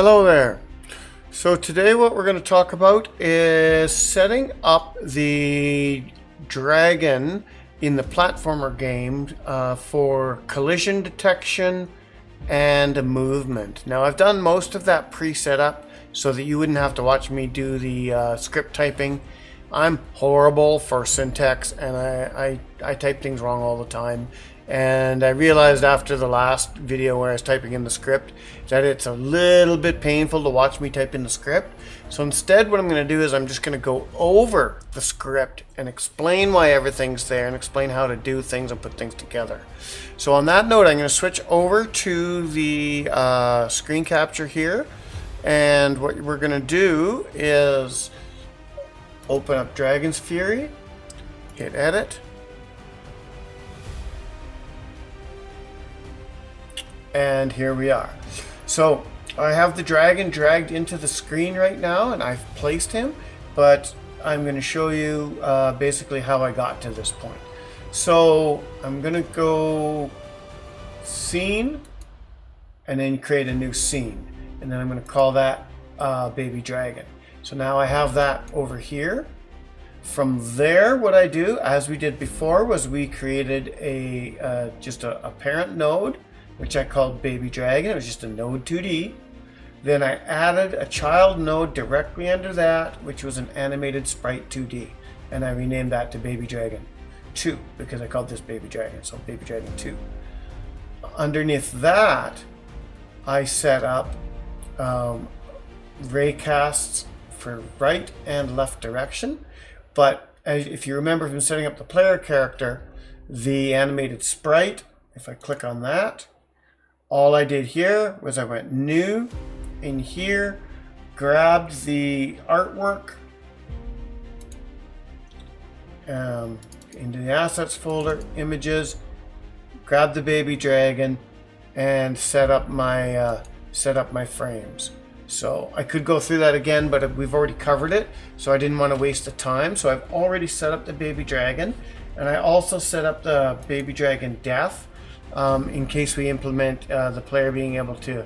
Hello there. So today what we're going to talk about is setting up the dragon in the platformer game for collision detection and movement. Now I've done most of that pre-set up so that you wouldn't have to watch me do the script typing. I'm horrible for syntax and I type things wrong all the time. And I realized after the last video where I was typing in the script that it's a little bit painful to watch me type in the script. So instead what I'm going to do is I'm just going to go over the script and explain why everything's there and explain how to do things and put things together. So on that note, I'm going to switch over to the screen capture here. And what we're going to do is open up Dragon's Fury, hit edit. And here we are. So I have the dragon dragged into the screen right now and I've placed him, but I'm going to show you basically how I got to this point. So I'm going to go scene and then create a new scene. And then I'm going to call that baby dragon. So now I have that over here. From there, what I do, as we did before, was we created just a parent node, which I called baby dragon. It was just a node 2D. Then I added a child node directly under that, which was an animated sprite 2D. And I renamed that to baby dragon 2 because I called this baby dragon, so baby dragon 2. Underneath that, I set up raycasts for right and left direction. But if you remember from setting up the player character, the animated sprite, if I click on that, all I did here was I went new in here, grabbed the artwork into the assets folder, images, grabbed the baby dragon, and set up my frames. So I could go through that again, but we've already covered it, so I didn't want to waste the time. So I've already set up the baby dragon, and I also set up the baby dragon death. In case we implement the player being able to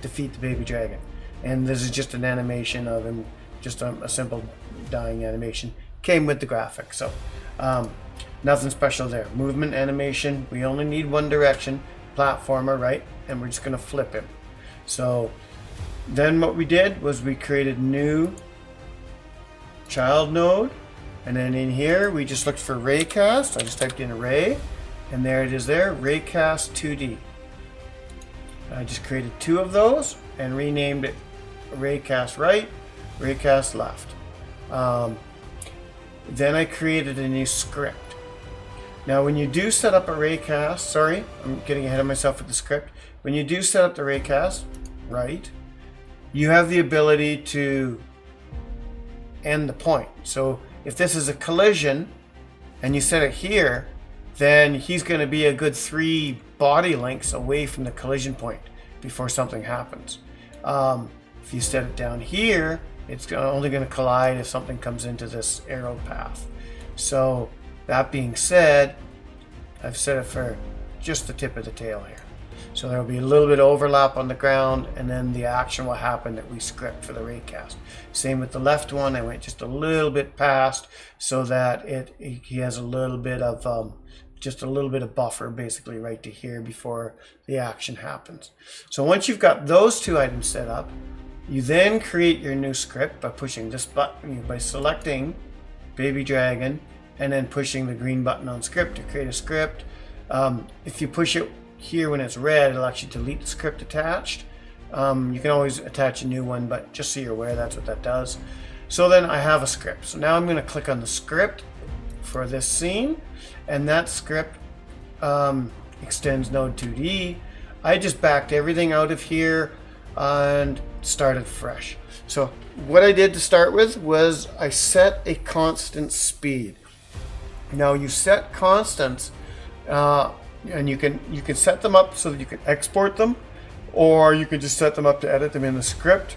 defeat the baby dragon. And this is just an animation of him, just a simple dying animation. Came with the graphics, so nothing special there. Movement animation, we only need one direction, platformer, right? And we're just going to flip him. So then what we did was we created new child node. And then in here, we just looked for raycast. I just typed in array. And there it is there, raycast 2D. I just created 2 of those and renamed it raycast right, raycast left. Then I created a new script. Now when you do set up a raycast, sorry, I'm getting ahead of myself with the script. When you do set up the raycast right, you have the ability to end the point. So if this is a collision and you set it here, then he's going to be a good 3 body lengths away from the collision point before something happens. If you set it down here, it's only going to collide if something comes into this arrow path. So that being said, I've set it for just the tip of the tail here. So there will be a little bit of overlap on the ground, and then the action will happen that we script for the raycast. Same with the left one. I went just a little bit past so that he has a little bit of just a little bit of buffer basically right to here before the action happens. So once you've got those 2 items set up, you then create your new script by pushing this button, by selecting baby dragon and then pushing the green button on script to create a script. If you push it here when it's red, it'll actually delete the script attached. You can always attach a new one, but just so you're aware, that's what that does. So then I have a script. So now I'm going to click on the script for this scene, and that script extends node 2D. I just backed everything out of here and started fresh. So what I did to start with was I set a constant speed. Now you set constants and you can set them up so that you can export them, or you can just set them up to edit them in the script.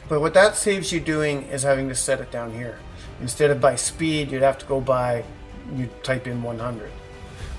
But what that saves you doing is having to set it down here. Instead of by speed, you'd have to go by, you type in 100.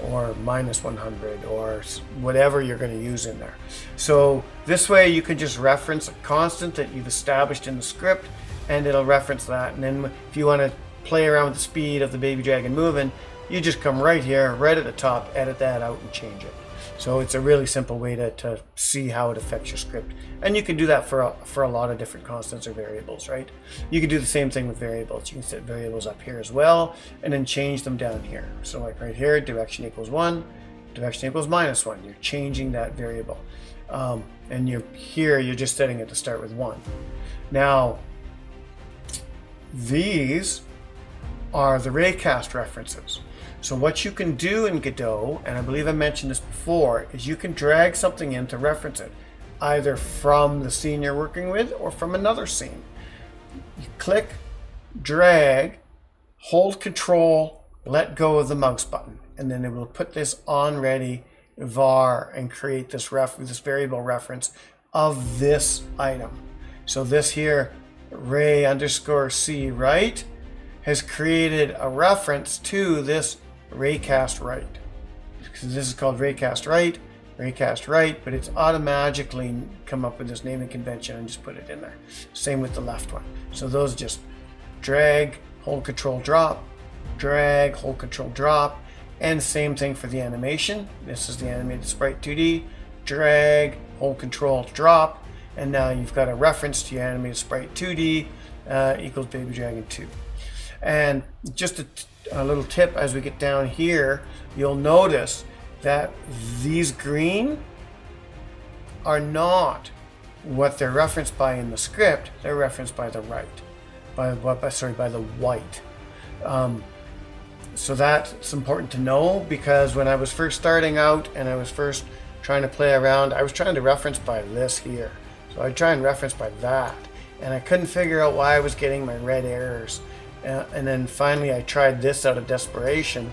or minus 100 or whatever you're going to use in there. So this way you can just reference a constant that you've established in the script, and it'll reference that. And then if you want to play around with the speed of the baby dragon moving, you just come right here, right at the top, edit that out and change it. So it's a really simple way to see how it affects your script. And you can do that for a lot of different constants or variables, right? You can do the same thing with variables. You can set variables up here as well, and then change them down here. So like right here, direction equals 1, direction equals minus 1. You're changing that variable. And you're just setting it to start with 1. Now, these are the raycast references. So what you can do in Godot, and I believe I mentioned this before, is you can drag something in to reference it, either from the scene you're working with or from another scene. You click, drag, hold Control, let go of the mouse button, and then it will put this on ready var and create this variable reference of this item. So this here, ray underscore C right, has created a reference to this raycast right. Because this is called raycast right, but it's automatically come up with this naming convention and just put it in there. Same with the left one. So those just drag, hold Control drop, drag, hold Control drop, and same thing for the animation. This is the animated sprite 2D, drag, hold Control drop, and now you've got a reference to your animated sprite 2D equals baby dragon 2. And just a little tip as we get down here, you'll notice that these green are not what they're referenced by in the script. They're referenced by the right, by the white. So that's important to know, because when I was first starting out and I was first trying to play around, I was trying to reference by this here. So I'd try and reference by that, and I couldn't figure out why I was getting my red errors. And then finally I tried this out of desperation,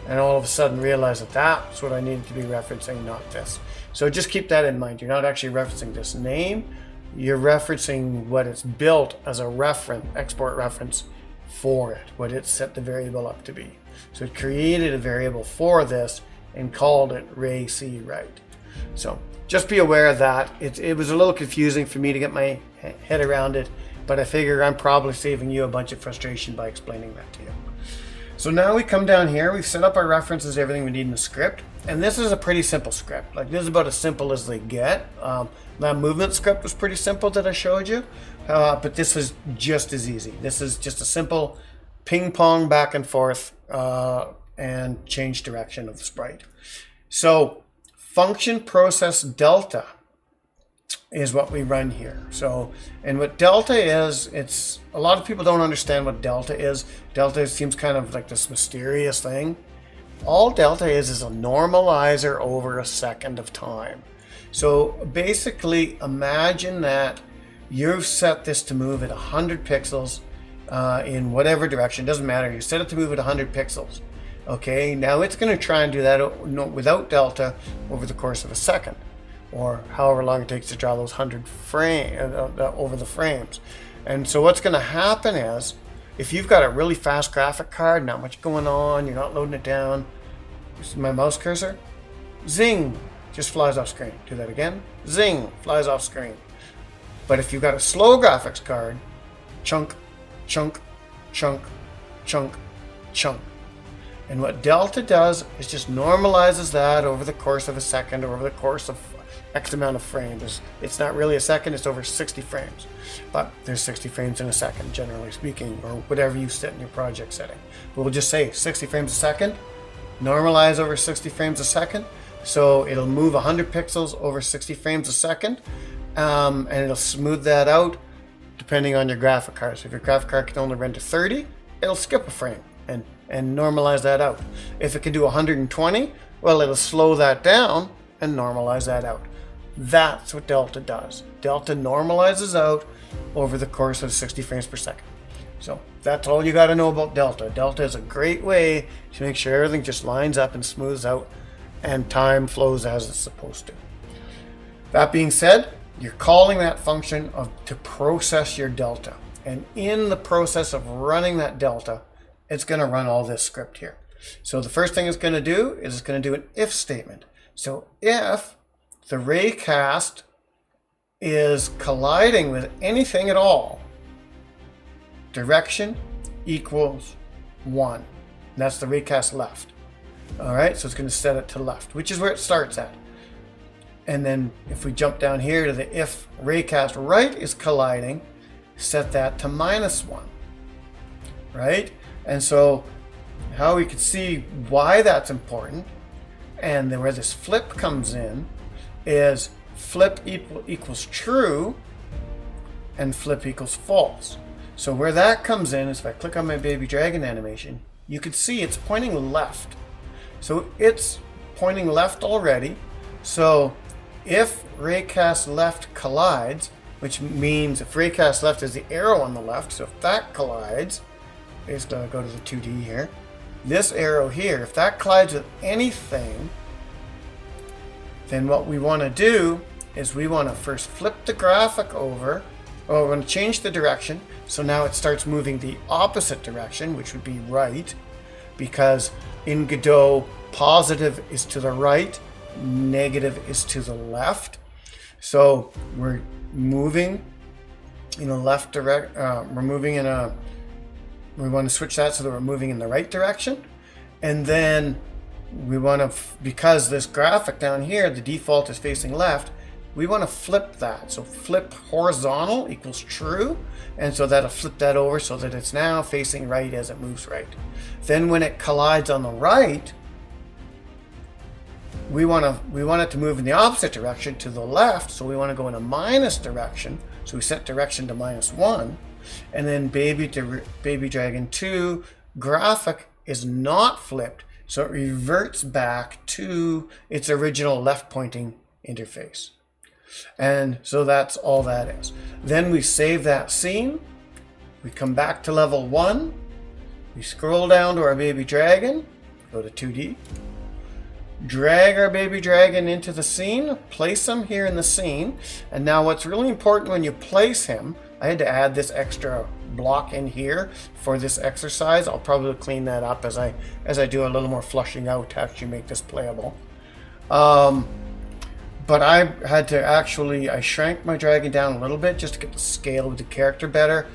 and all of a sudden realized that that's what I needed to be referencing, not this. So just keep that in mind. You're not actually referencing this name, you're referencing what it's built as a export reference for it, what it set the variable up to be. So it created a variable for this and called it ray C right. So just be aware of that. It was a little confusing for me to get my head around it, but I figure I'm probably saving you a bunch of frustration by explaining that to you. So now we come down here, we've set up our references, everything we need in the script, and this is a pretty simple script. Like, this is about as simple as they get. That movement script was pretty simple that I showed you, but this is just as easy. This is just a simple ping pong back and forth and change direction of the sprite. So function process delta is what we run here. So, and what delta is, it's a lot of people don't understand what delta is. Delta seems kind of like this mysterious thing. All delta is a normalizer over a second of time. So basically imagine that you've set this to move at 100 pixels in whatever direction, doesn't matter. You set it to move at 100 pixels. Okay, now it's going to try and do that without delta over the course of a second, or however long it takes to draw those 100 over the frames. And so what's going to happen is, if you've got a really fast graphic card, not much going on, you're not loading it down, you see my mouse cursor? Zing! Just flies off screen. Do that again. Zing! Flies off screen. But if you've got a slow graphics card, chunk, chunk, chunk, chunk, chunk. And what delta does is just normalizes that over the course of a second, or over the course of X amount of frames. It's not really a second, it's over 60 frames. But there's 60 frames in a second, generally speaking, or whatever you set in your project setting. But we'll just say 60 frames a second, normalize over 60 frames a second. So it'll move 100 pixels over 60 frames a second, and it'll smooth that out depending on your graphic card. So if your graphic card can only render 30, it'll skip a frame and normalize that out. If it can do 120, well, it'll slow that down and normalize that out. That's what delta does. Delta normalizes out over the course of 60 frames per second. So that's all you got to know about delta. Delta is a great way to make sure everything just lines up and smooths out and time flows as it's supposed to. That being said, you're calling that function to process your delta. And in the process of running that delta, it's going to run all this script here. So the first thing it's going to do is it's going to do an if statement. So if the raycast is colliding with anything at all, direction equals 1. And that's the raycast left. All right, so it's going to set it to left, which is where it starts at. And then if we jump down here to the if raycast right is colliding, set that to -1, right? And so how we can see why that's important and then where this flip comes in is flip equals true and flip equals false. So where that comes in is if I click on my baby dragon animation, you can see it's pointing left. So it's pointing left already. So if raycast left collides, which means if raycast left is the arrow on the left, so if that collides, it's going to go to the 2D here. This arrow here, if that collides with anything, then what we want to do is we want to first flip the graphic over, or we're going to change the direction. So now it starts moving the opposite direction, which would be right, because in Godot, positive is to the right, negative is to the left. So we're moving in a left direct. We want to switch that so that we're moving in the right direction, and then we want to, because this graphic down here, the default is facing left, we want to flip that. So flip horizontal equals true, and so that'll flip that over so that it's now facing right as it moves right. Then when it collides on the right, we want it to move in the opposite direction to the left, so we want to go in a minus direction. So we set direction to -1, and then baby dragon 2 graphic is not flipped, so it reverts back to its original left pointing interface. And so that's all that is. Then we save that scene, we come back to level 1, we scroll down to our baby dragon, go to 2D, drag our baby dragon into the scene, place him here in the scene. And now what's really important when you place him, I had to add this extra block in here for this exercise. I'll probably clean that up as I do a little more flushing out to actually make this playable. But I had to I shrank my dragon down a little bit just to get the scale of the character better.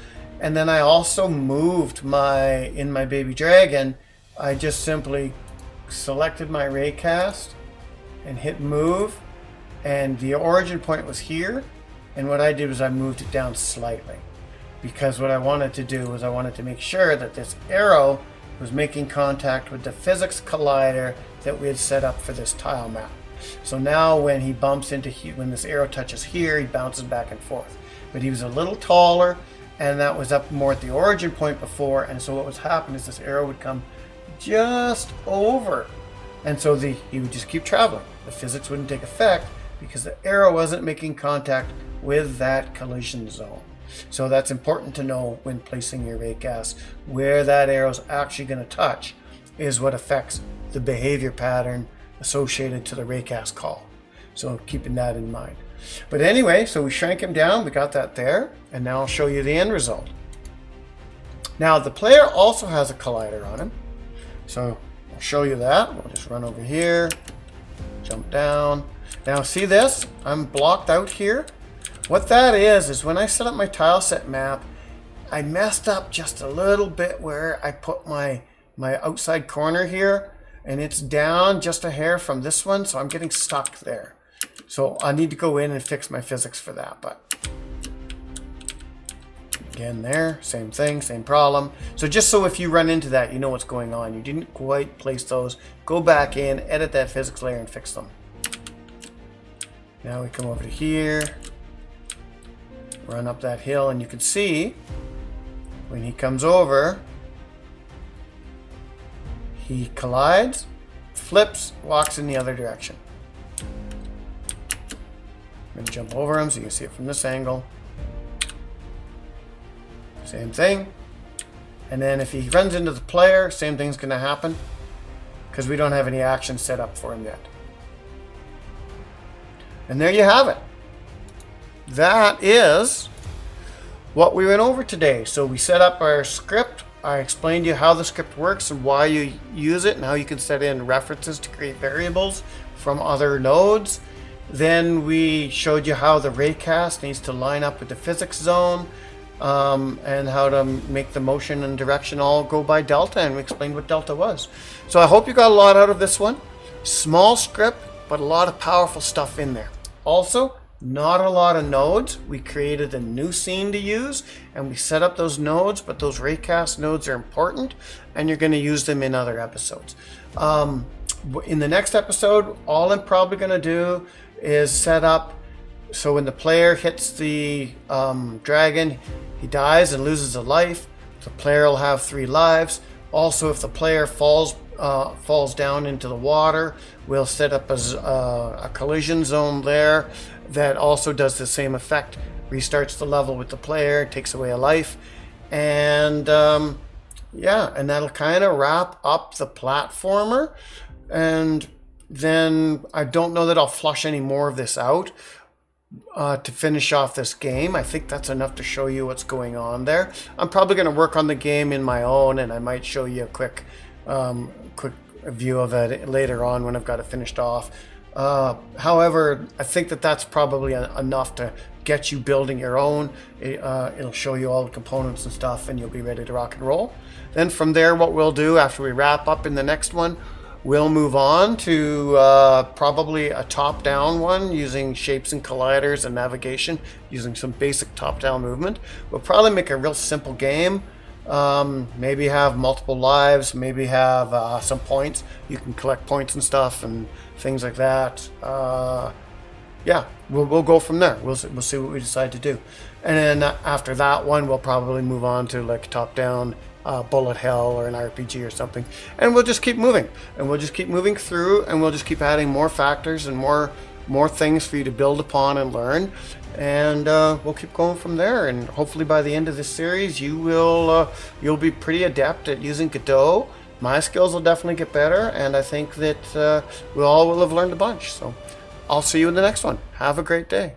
And then I also moved in my baby dragon, I just simply selected my raycast and hit move, and the origin point was here, and what I did was I moved it down slightly, because what I wanted to do was I wanted to make sure that this arrow was making contact with the physics collider that we had set up for this tile map. So now when he bumps into when this arrow touches here, he bounces back and forth, but he was a little taller, and that was up more at the origin point before. And so what was happening is this arrow would come just over, and so he would just keep traveling. The physics wouldn't take effect because the arrow wasn't making contact with that collision zone. So that's important to know when placing your raycast. Where that arrow is actually going to touch is what affects the behavior pattern associated to the raycast call. So keeping that in mind. But anyway, so we shrank him down, we got that there, and now I'll show you the end result. Now the player also has a collider on him. So I'll show you that. We'll just run over here, jump down. Now see this? I'm blocked out here. What that is when I set up my tile set map, I messed up just a little bit where I put my outside corner here, and it's down just a hair from this one, so I'm getting stuck there. So I need to go in and fix my physics for that, but again there, same thing, same problem. So just so if you run into that, you know what's going on. You didn't quite place those. Go back in, edit that physics layer, and fix them. Now we come over to here, run up that hill, and you can see when he comes over, he collides, flips, walks in the other direction. I'm going to jump over him so you can see it from this angle. Same thing. And then if he runs into the player, same thing's going to happen because we don't have any action set up for him yet. And there you have it. That is what we went over today. So we set up our script I explained to you how the script works and why you use it and how you can set in references to create variables from other nodes. Then we showed you how the raycast needs to line up with the physics zone, and how to make the motion and direction all go by delta, and we explained what delta was. So I hope you got a lot out of this one. Small script, but a lot of powerful stuff in there. Also, not a lot of nodes. We created a new scene to use, and we set up those nodes, but those raycast nodes are important, and you're going to use them in other episodes. In the next episode, all I'm probably going to do is set up so when the player hits the dragon, he dies and loses a life. The player will have 3 lives. Also, if the player falls down into the water, we'll set up a collision zone there that also does the same effect. Restarts the level with the player, takes away a life, and yeah, and that'll kind of wrap up the platformer. And then I don't know that I'll flush any more of this out to finish off this game. I think that's enough to show you what's going on there. I'm probably going to work on the game in my own, and I might show you a quick view of it later on when I've got it finished off. However, I think that that's probably enough to get you building your own. It'll show you all the components and stuff, and you'll be ready to rock and roll. Then from there, what we'll do after we wrap up in the next one, we'll move on to probably a top-down one using shapes and colliders and navigation, using some basic top-down movement. We'll probably make a real simple game. Maybe have multiple lives, maybe have some points. You can collect points and stuff and things like that. Yeah, we'll go from there. We'll see what we decide to do. And then after that one, we'll probably move on to like top-down bullet hell or an RPG or something, and we'll just keep moving, and we'll just keep moving through, and we'll just keep adding more factors and more things for you to build upon and learn, and we'll keep going from there. And hopefully by the end of this series, you'll be pretty adept at using Godot. My skills will definitely get better, and I think that we all will have learned a bunch. So I'll see you in the next one. Have a great day.